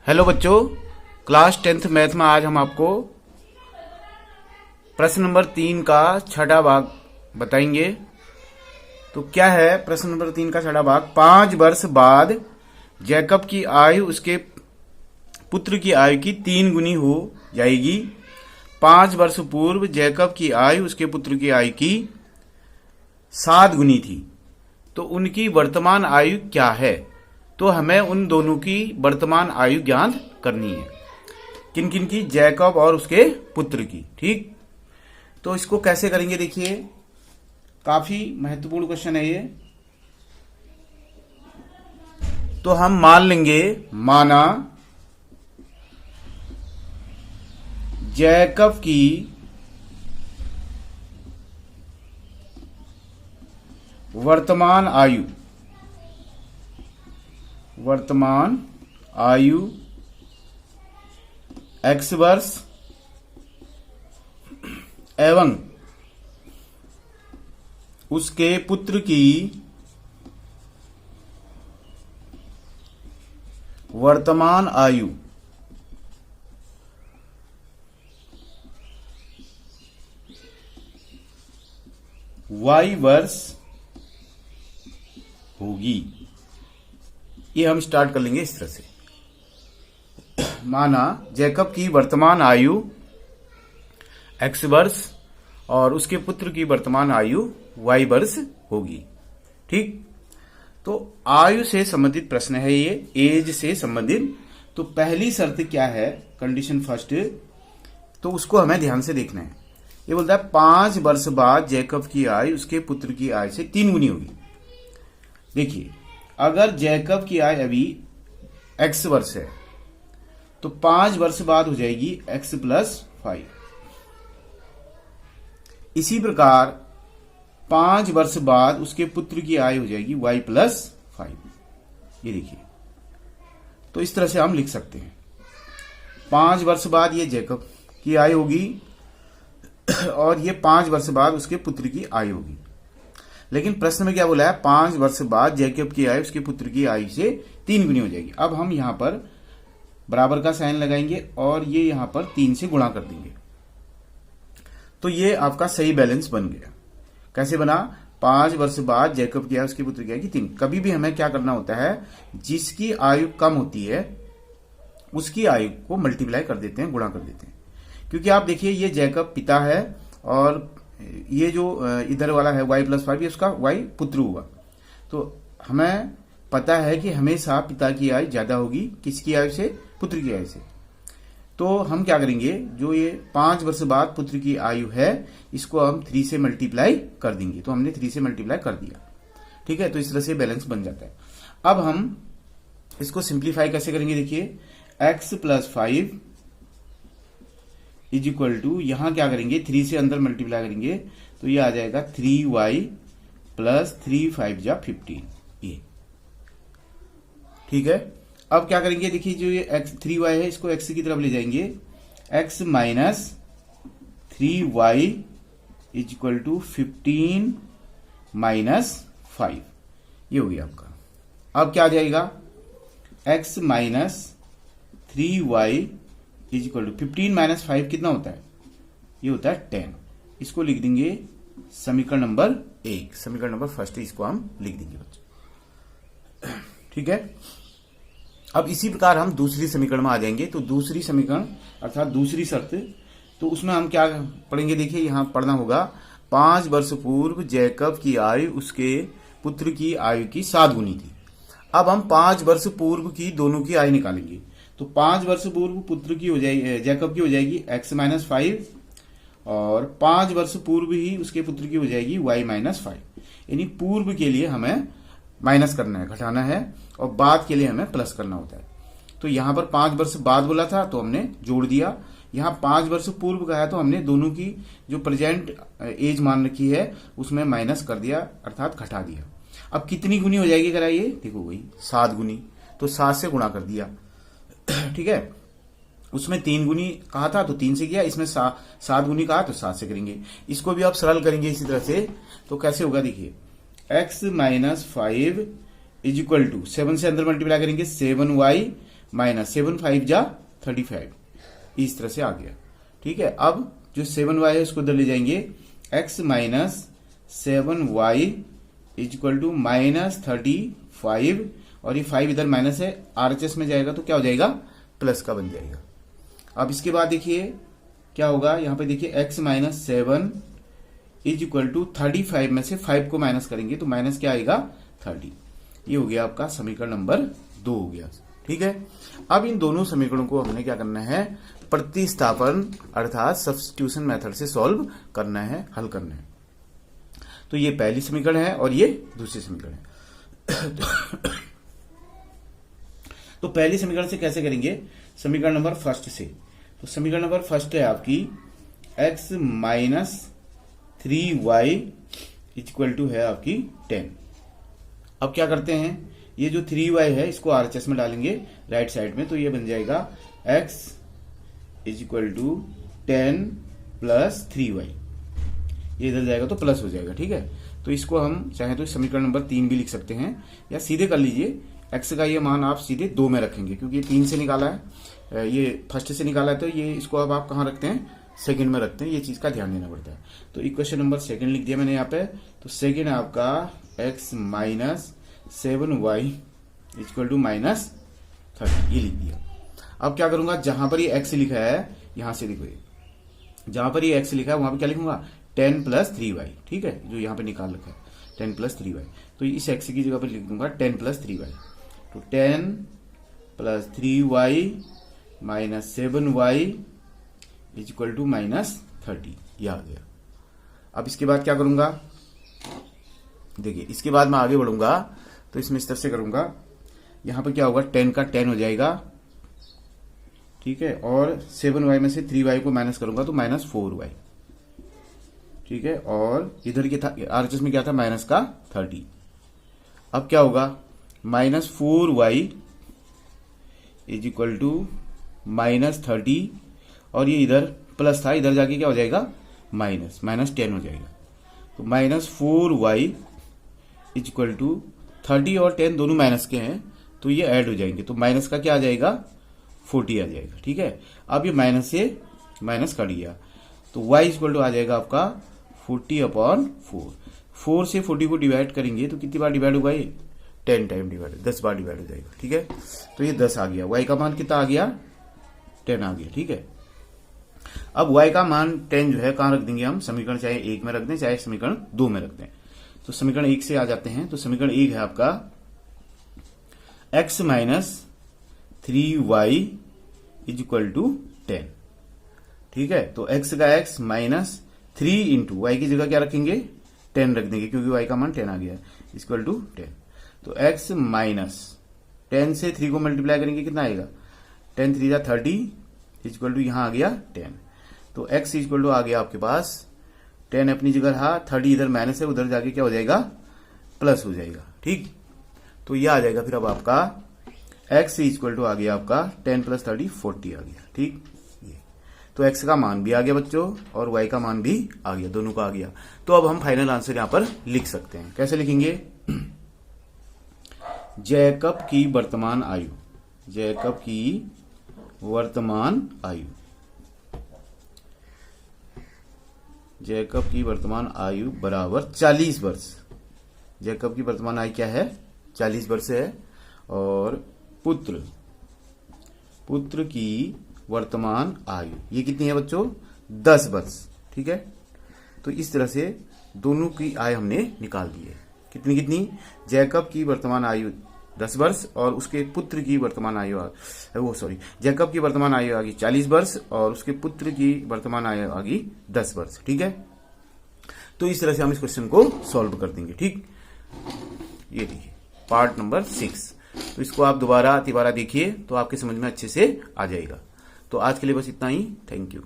Hello बच्चों, class 10th math में आज हम आपको प्रश्न नंबर 3 का छठा भाग बताएंगे। तो क्या है प्रश्न नंबर 3 का छठा भाग? 5 वर्ष बाद जैकब की आयु उसके पुत्र की आयु की 3 गुनी हो जाएगी। 5 वर्ष पूर्व जैकब की आयु उसके पुत्र की आयु की 7 गुनी थी, तो उनकी वर्तमान आयु क्या है? तो हमें उन दोनों की वर्तमान आयु ज्ञात करनी है। किन किन की? जैकब और उसके पुत्र की। ठीक, तो इसको कैसे करेंगे देखिए, काफी महत्वपूर्ण क्वेश्चन है ये। तो हम मान लेंगे, माना जैकब की वर्तमान आयु x वर्ष एवं उसके पुत्र की वर्तमान आयु y वर्ष होगी। ये हम स्टार्ट कर लेंगे इस तरह से। माना जैकब की वर्तमान आयु x वर्ष और उसके पुत्र की वर्तमान आयु y वर्ष होगी। ठीक, तो आयु से संबंधित प्रश्न है ये, एज से संबंधित। तो पहली शर्त क्या है, कंडीशन फर्स्ट, तो उसको हमें ध्यान से देखना है। ये बोलता है 5 वर्ष बाद जैकब की आयु उसके पुत्र की आयु से 3 गुनी होगी। देखिए, अगर जैकब की आयु अभी x वर्ष है तो 5 वर्ष बाद हो जाएगी x प्लस 5। इसी प्रकार 5 वर्ष बाद उसके पुत्र की आयु हो जाएगी y प्लस 5। ये देखिए, तो इस तरह से हम लिख सकते हैं। 5 वर्ष बाद ये जैकब की आयु होगी और ये 5 वर्ष बाद उसके पुत्र की आयु होगी। लेकिन प्रश्न में क्या बोला है? 5 वर्ष बाद जैकब की आयु उसके पुत्र की आयु से 3 गुनी हो जाएगी। अब हम यहां पर बराबर का साइन लगाएंगे और ये यहां पर 3 से गुणा कर देंगे, तो ये आपका सही बैलेंस बन गया। कैसे बना? 5 वर्ष बाद जैकब की आयु उसके पुत्र की आयु की 3। कभी भी हमें क्या करना होता है, जिसकी आयु कम होती है उसकी आयु को मल्टीप्लाई कर देते हैं, गुणा कर देते हैं। क्योंकि आप देखिए, ये जैकब पिता है और ये जो इधर वाला है y प्लस 5, ये उसका y पुत्र हुआ। तो हमें पता है कि हमेशा पिता की आयु ज्यादा होगी किसकी आयु से? पुत्र की आयु से। तो हम क्या करेंगे, जो ये 5 वर्ष बाद पुत्र की आयु है इसको हम 3 से मल्टीप्लाई कर देंगे। तो हमने 3 से मल्टीप्लाई कर दिया। ठीक है, तो इस तरह से बैलेंस बन जाता है। अब हम इसको सिंप्लीफाई कैसे करेंगे देखिए, x plus 5 is equal to, यहां क्या करेंगे, 3 से अंदर मल्टीप्लाई करेंगे तो ये आ जाएगा 3y प्लस 3 5 जा 15। ये ठीक है। अब क्या करेंगे देखिए, जो ये x 3y है इसको x की तरफ ले जाएंगे, x minus 3y is equal to 15 minus 5। ये हो गया आपका। अब क्या आ जाएगा, x minus 3y is equal to 15 minus 5 कितना होता है? ये होता है 10। इसको लिख देंगे समीकरण नंबर 1, समीकरण नंबर फर्स्ट इसको हम लिख देंगे बच्चों। ठीक है। अब इसी प्रकार हम दूसरी समीकरण में आ जाएंगे। तो दूसरी समीकरण अर्थात दूसरी शर्त, तो उसमें हम क्या पढ़ेंगे देखिए, यहां पढ़ना होगा 5 वर्ष पूर्व जैकब की आयु उसके पुत्र की आयु की 7 गुनी थी। अब हम 5 वर्ष पूर्व की दोनों की आयु निकालेंगे। तो 5 वर्ष पूर्व पुत्र की हो जाएगी, जैकब की हो जाएगी x माइनस 5 और 5 वर्ष पूर्व ही उसके पुत्र की हो जाएगी y माइनस 5। यानी पूर्व के लिए हमें माइनस करना है, घटाना है, और बाद के लिए हमें प्लस करना होता है। तो यहां पर 5 वर्ष बाद बोला था तो हमने जोड़ दिया, यहां 5 वर्ष पूर्व का है तो हमने दोनों की जो प्रेजेंट एज मान रखी है उसमें माइनस कर दिया अर्थात घटा दिया। अब कितनी गुनी हो जाएगी कराइए, देखो वही 7 गुनी, तो 7 से गुणा कर दिया। ठीक है, उसमें 3 गुनी कहा था तो 3 से किया, इसमें 7 गुनी कहा तो 7 से करेंगे। इसको भी आप सरल करेंगे इसी तरह से, तो कैसे होगा देखिए, x minus 5 is equal to 7 से अंदर मल्टीप्लाई करेंगे 7y माइनस 7 5 जा 35, इस तरह से आ गया। ठीक है, अब जो 7y है उसको इधर ले जाएंगे, x minus 7y equal to minus 35, और ये 5 इधर माइनस है, RHS में जाएगा तो क्या हो जाएगा, प्लस का बन जाएगा। अब इसके बाद देखिए क्या होगा, यहां पे देखिए x minus 7 is equal to 35 में से 5 को माइनस करेंगे तो माइनस क्या आएगा, 30। ये हो गया आपका समीकरण नंबर 2 हो गया। ठीक है, अब इन दोनों समीकरणों को हमने क्या करना है, प्रतिस्थापन अर्थात सब्स्टिट्यूशन मेथड से सॉल्व करना है, हल करना है। तो ये पहली समीकरण है और ये दूसरी समीकरण है। तो पहली समीकरण से कैसे करेंगे, समीकरण नंबर फर्स्ट से। तो समीकरण नंबर फर्स्ट है आपकी x minus 3y equal to है आपकी 10। अब क्या करते हैं, ये जो 3y है इसको RHS में डालेंगे राइट साइड में, तो ये बन जाएगा x is equal to 10 plus 3y, ये इधर जाएगा तो प्लस हो जाएगा। ठीक है, तो इसको हम चाहे तो समीकरण नंबर 3 भी लिख सकते हैं, या सीधे कर लीजिए, x का ये मान आप सीधे 2 में रखेंगे, क्योंकि ये 3 से निकाला है, ये फर्स्ट से निकाला है, तो ये इसको अब आप कहाँ रखते हैं, सेकंड में रखते हैं, ये चीज का ध्यान देना पड़ता है। तो इक्वेशन नंबर सेकंड लिख दिया मैंने यहाँ पे, तो सेकंड है आपका x minus 7y equal to minus 30, ये लिख दिया। अब क्या करूंगा, जहां पर ये x लिखा है यहां से लिखो, जहां पर ये x लिखा है वहां पर क्या लिखूंगा, 10 प्लस 3y। ठीक है, जो यहाँ पे निकाल रखा है 10 प्लस 3y, तो इस x की जगह पर लिख दूंगा 10 प्लस 3y, तो 10 plus 3y minus 7y is equal to minus 30, यह आ गया। अब इसके बाद क्या करूंगा, देखिए इसके बाद मैं आगे बढ़ूंगा तो इसमें इस तरह से करूंगा, यहां पर क्या होगा, 10 का 10 हो जाएगा। ठीक है, और 7y में से 3y को माइनस करूंगा तो माइनस 4y। ठीक है, और इधर के था RHS में क्या था, माइनस का 30। अब क्या होगा, minus 4y is equal to minus 30, और ये इधर प्लस था, इधर जाके क्या हो जाएगा, माइनस 10 हो जाएगा। तो minus 4y is equal to 30 और 10 दोनों माइनस के हैं, तो ये ऐड हो जाएंगे, तो माइनस का क्या आ जाएगा, 40 आ जाएगा। ठीक है, अब ये माइनस से माइनस कट गया, तो y इक्वल टू आ जाएगा आपका 40/4। 4 से 40 को डिवाइड करेंगे तो कितनी बार डिवाइड होगा, ये 10 टाइम डिवाइड, 10 बार डिवाइड हो जाएगा। ठीक है, तो ये 10 आ गया, y का मान कितना आ गया, 10 आ गया। ठीक है, अब y का मान 10 जो है कहां रख देंगे हम, समीकरण चाहे 1 में रख दें चाहे समीकरण 2 में रख दें। तो समीकरण 1 से आ जाते हैं, तो समीकरण 1 है आपका x minus 3y is equal to 10। ठीक है, तो x का x माइनस 3 इंटू y की जगह क्या रखेंगे, 10 रख देंगे, क्योंकि y का मान 10 आ गया इक्वल टू 10। तो x माइनस 10 से 3 को मल्टीप्लाई करेंगे कितना आएगा, 10 3 जा 30 इक्वल टू यहां आ गया 10। तो x इक्वल टू आ गया आपके पास 10 अपनी जगह रहा, 30 इधर माइनस है, उधर जाके क्या हो जाएगा, प्लस हो जाएगा। ठीक, तो यह आ जाएगा फिर अब आपका x इक्वल टू आ गया आपका 10 प्लस 30 40 आ गया। ठीक, तो x का मान भी आ गया बच्चों और y का मान भी आ गया, दोनों का आ गया। तो अब हम फाइनल आंसर यहां पर लिख सकते हैं, कैसे लिखेंगे, जैकब की वर्तमान आयु, जैकब की वर्तमान आयु, जैकब की वर्तमान आयु बराबर 40 वर्ष। जैकब की वर्तमान आयु क्या है, 40 वर्ष है, और पुत्र की वर्तमान आयु ये कितनी है बच्चों, 10 वर्ष। ठीक है, तो इस तरह से दोनों की आय हमने निकाल दी है। कितनी कितनी, जैकब की वर्तमान आयु 10 वर्ष और उसके पुत्र की वर्तमान आयु जैकब की वर्तमान आयु आ गई 40 वर्ष और उसके पुत्र की वर्तमान आयु आ गई 10 वर्ष। ठीक है, तो इस तरह से हम इस क्वेश्चन को सॉल्व कर देंगे। ठीक, ये देखिए पार्ट नंबर 6, तो इसको आप दोबारा तिबारा देखिए तो आपके समझ में अच्छे से आ जाएगा। तो आज के लिए बस इतना ही, थैंक यू।